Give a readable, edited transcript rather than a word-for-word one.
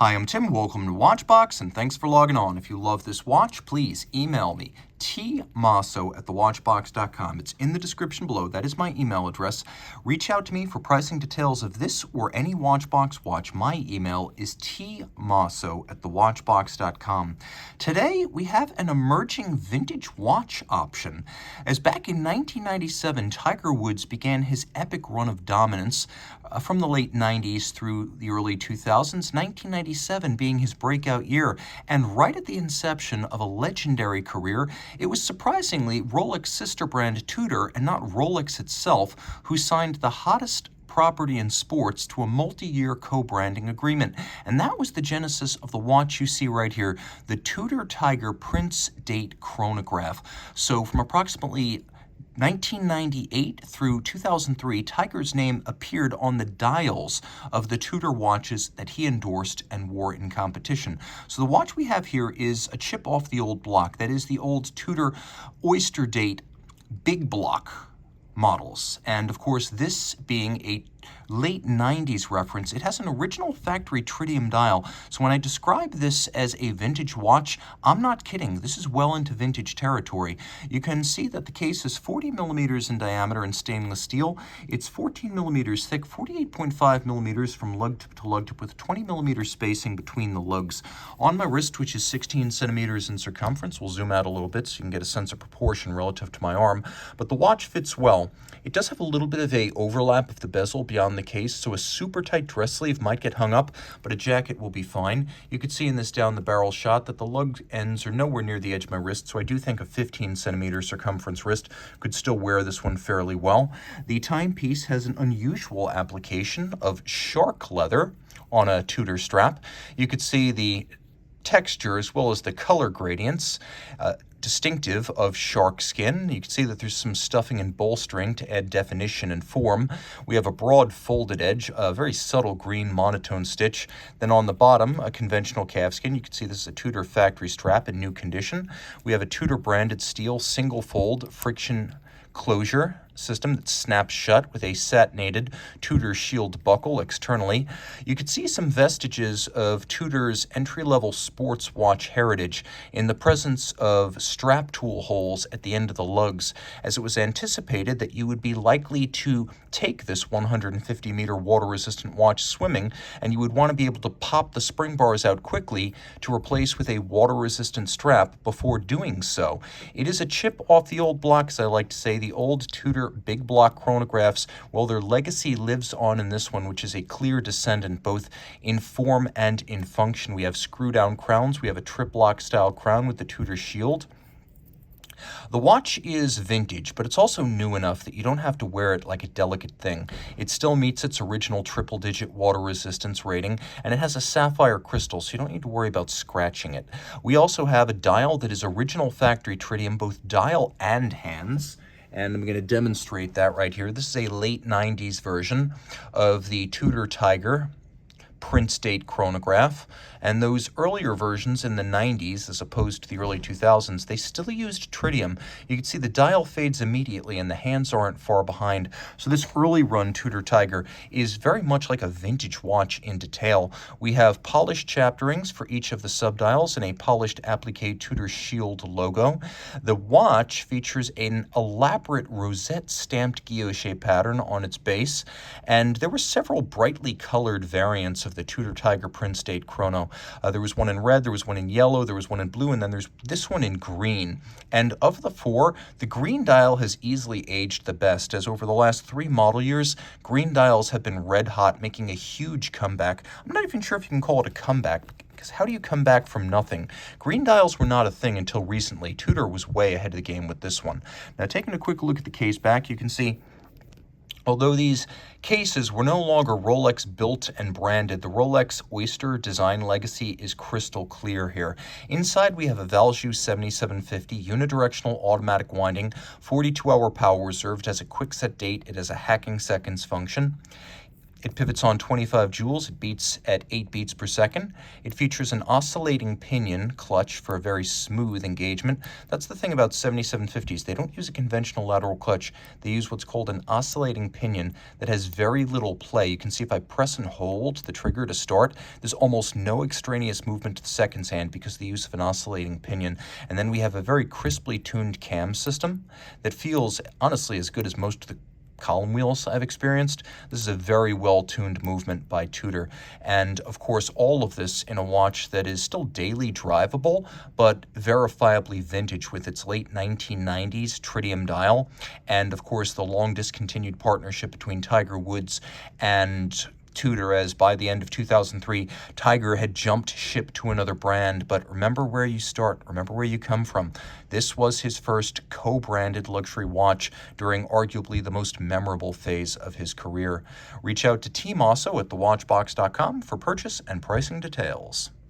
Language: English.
Hi, I'm Tim. Welcome to Watchbox, and thanks for logging on. If you love this watch, please email me, tmosso@thewatchbox.com. It's in the description below. That is my email address. Reach out to me for pricing details of this or any Watchbox watch. My email is tmosso@thewatchbox.com. Today, we have an emerging vintage watch option. As back in 1997, Tiger Woods began his epic run of dominance from the late 90s through the early 2000s, 1997 being his breakout year. And right at the inception of a legendary career, it was surprisingly Rolex sister brand Tudor and not Rolex itself who signed the hottest property in sports to a multi-year co-branding agreement. And that was the genesis of the watch you see right here, the Tudor Tiger Prince Date Chronograph. So from approximately 1998 through 2003, Tiger's name appeared on the dials of the Tudor watches that he endorsed and wore in competition. So the watch we have here is a chip off the old block. That is the old Tudor Oyster Date Big Block models. And of course, this being a late 90s reference, it has an original factory tritium dial. So when I describe this as a vintage watch, I'm not kidding. This is well into vintage territory. You can see that the case is 40 millimeters in diameter in stainless steel. It's 14 millimeters thick, 48.5 millimeters from lug to lug with 20 millimeter spacing between the lugs. On my wrist, which is 16 centimeters in circumference, we'll zoom out a little bit so you can get a sense of proportion relative to my arm, but the watch fits well. It does have a little bit of a overlap of the bezel beyond the case, so a super tight dress sleeve might get hung up, but a jacket will be fine. You could see in this down the barrel shot that the lug ends are nowhere near the edge of my wrist, so I do think a 15 centimeter circumference wrist could still wear this one fairly well. The timepiece has an unusual application of shark leather on a Tudor strap. You could see the texture as well as the color gradients distinctive of sharkskin. You can see that there's some stuffing and bolstering to add definition and form. We have a broad folded edge, a very subtle green monotone stitch. Then on the bottom, a conventional calfskin. You can see this is a Tudor factory strap in new condition. We have a Tudor branded steel single fold friction closure system that snaps shut with a satinated Tudor shield buckle externally. You could see some vestiges of Tudor's entry-level sports watch heritage in the presence of strap tool holes at the end of the lugs, as it was anticipated that you would be likely to take this 150-meter water-resistant watch swimming, and you would want to be able to pop the spring bars out quickly to replace with a water-resistant strap before doing so. It is a chip off the old block, as I like to say. The old Tudor big block chronographs, well, their legacy lives on in this one, which is a clear descendant both in form and in function. We have screw-down crowns. We have a triplock style crown with the Tudor shield. The watch is vintage, but it's also new enough that you don't have to wear it like a delicate thing. It still meets its original triple-digit water resistance rating, and it has a sapphire crystal, so you don't need to worry about scratching it. We also have a dial that is original factory tritium, both dial and hands. And I'm going to demonstrate that right here. This is a late 90s version of the Tudor Tiger Prince Date Chronograph, and those earlier versions in the 90s, as opposed to the early 2000s, they still used tritium. You can see the dial fades immediately and the hands aren't far behind. So this early run Tudor Tiger is very much like a vintage watch in detail. We have polished chapterings for each of the subdials and a polished applique Tudor shield logo. The watch features an elaborate rosette stamped guilloche pattern on its base, and there were several brightly colored variants of the Tudor Tiger Prince Date Chrono. There was one in red, there was one in yellow, there was one in blue, and then there's this one in green. And of the four, the green dial has easily aged the best, as over the last 3 model years, green dials have been red hot, making a huge comeback. I'm not even sure if you can call it a comeback, because how do you come back from nothing? Green dials were not a thing until recently. Tudor was way ahead of the game with this one. Now, taking a quick look at the case back, you can see although these cases were no longer Rolex built and branded, the Rolex Oyster design legacy is crystal clear here. Inside we have a Valjoux 7750 unidirectional automatic winding, 42-hour power reserve. It has a quick set date. It has a hacking seconds function. It pivots on 25 joules. It beats at 8 beats per second. It features an oscillating pinion clutch for a very smooth engagement. That's the thing about 7750s. They don't use a conventional lateral clutch. They use what's called an oscillating pinion that has very little play. You can see if I press and hold the trigger to start, there's almost no extraneous movement to the seconds hand because of the use of an oscillating pinion. And then we have a very crisply tuned cam system that feels honestly as good as most of the column wheels I've experienced. This is a very well-tuned movement by Tudor. And of course, all of this in a watch that is still daily drivable, but verifiably vintage with its late 1990s tritium dial. And of course, the long discontinued partnership between Tiger Woods and Tudor, as by the end of 2003, Tiger had jumped ship to another brand. But remember where you start, remember where you come from. This was his first co-branded luxury watch during arguably the most memorable phase of his career. Reach out to Team Mosso at thewatchbox.com for purchase and pricing details.